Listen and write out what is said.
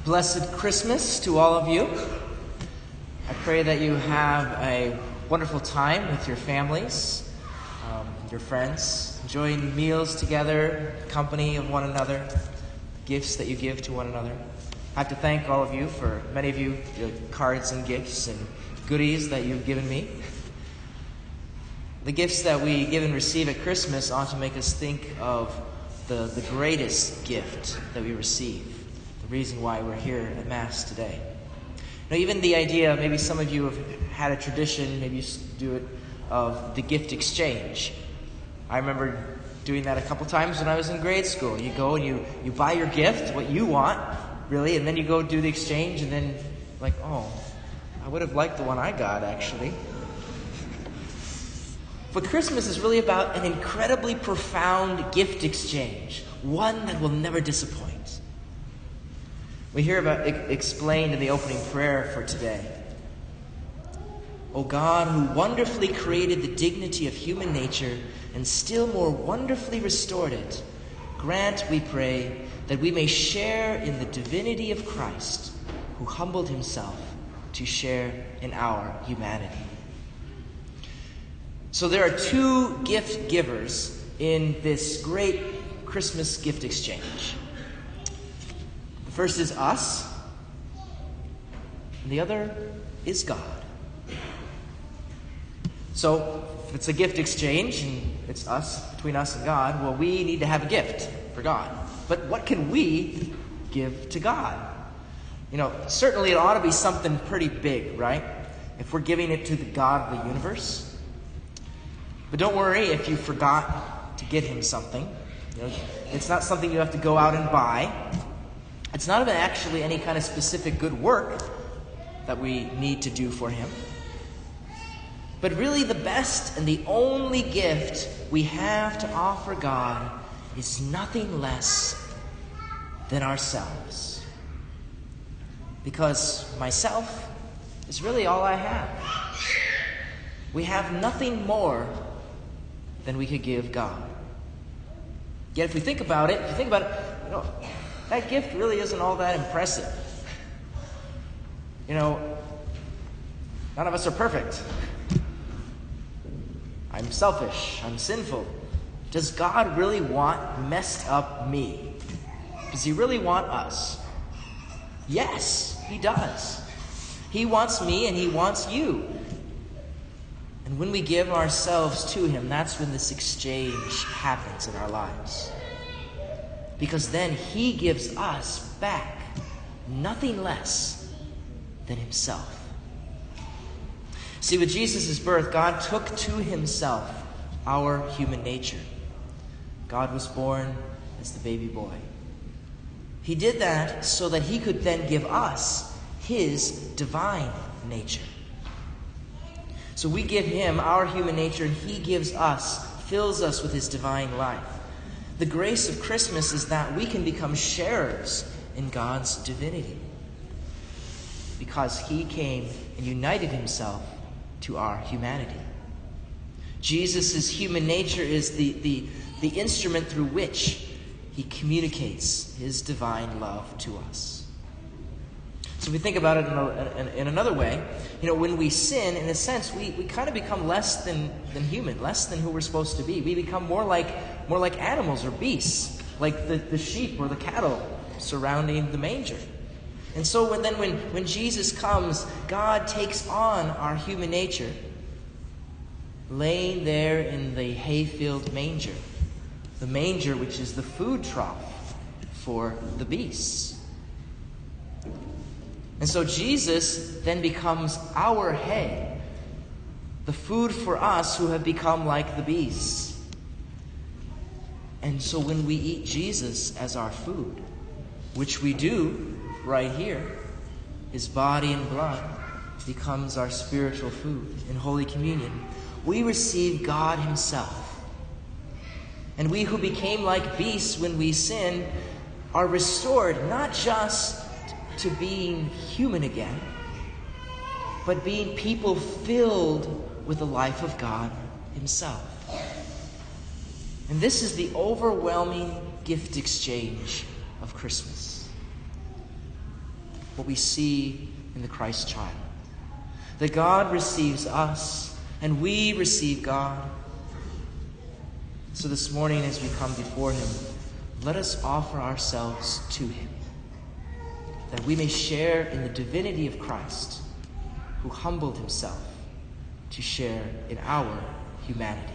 Blessed Christmas to all of you. I pray that you have a wonderful time with your families, your friends, enjoying meals together, company of one another, gifts that you give to one another. I have to thank all of you for, many of you, the cards and gifts and goodies that you've given me. The gifts that we give and receive at Christmas ought to make us think of the greatest gift that we receive. The reason why we're here at Mass today. Now, even the idea, maybe some of you have had a tradition, maybe you do it, of the gift exchange. I remember doing that a couple times when I was in grade school. You go and you buy your gift, what you want, really, and then you go do the exchange, and then, like, oh, I would have liked the one I got, actually. But Christmas is really about an incredibly profound gift exchange, one that will never disappoint. We hear about it explained in the opening prayer for today. O God, who wonderfully created the dignity of human nature and still more wonderfully restored it, grant, we pray, that we may share in the divinity of Christ, who humbled himself to share in our humanity. So there are two gift givers in this great Christmas gift exchange. The first is us, and the other is God. So, if it's a gift exchange, and it's between us and God, well, we need to have a gift for God. But what can we give to God? Certainly it ought to be something pretty big, right? If we're giving it to the God of the universe. But don't worry if you forgot to get him something. It's not something you have to go out and buy. It's not even actually any kind of specific good work that we need to do for him. But really the best and the only gift we have to offer God is nothing less than ourselves. Because myself is really all I have. We have nothing more than we could give God. Yet if we think about it, that gift really isn't all that impressive. None of us are perfect. I'm selfish. I'm sinful. Does God really want messed up me? Does he really want us? Yes, he does. He wants me and he wants you. And when we give ourselves to him, that's when this exchange happens in our lives. Because then he gives us back nothing less than himself. See, with Jesus' birth, God took to himself our human nature. God was born as the baby boy. He did that so that he could then give us his divine nature. So we give him our human nature, and he fills us with his divine life. The grace of Christmas is that we can become sharers in God's divinity because he came and united himself to our humanity. Jesus' human nature is the instrument through which he communicates his divine love to us. So if we think about it in another way, when we sin, in a sense, we kind of become less than human, less than who we're supposed to be. We become more like animals or beasts, like the sheep or the cattle surrounding the manger. And so when Jesus comes, God takes on our human nature, laying there in the hayfield manger, the manger which is the food trough for the beasts. And so Jesus then becomes our hay, the food for us who have become like the beasts. And so when we eat Jesus as our food, which we do right here, his body and blood becomes our spiritual food in Holy Communion, we receive God himself. And we who became like beasts when we sinned are restored not just to being human again, but being people filled with the life of God himself. And this is the overwhelming gift exchange of Christmas. what we see in the Christ child. That God receives us and we receive God. So this morning as we come before him, let us offer ourselves to him, that we may share in the divinity of Christ, who humbled himself to share in our humanity.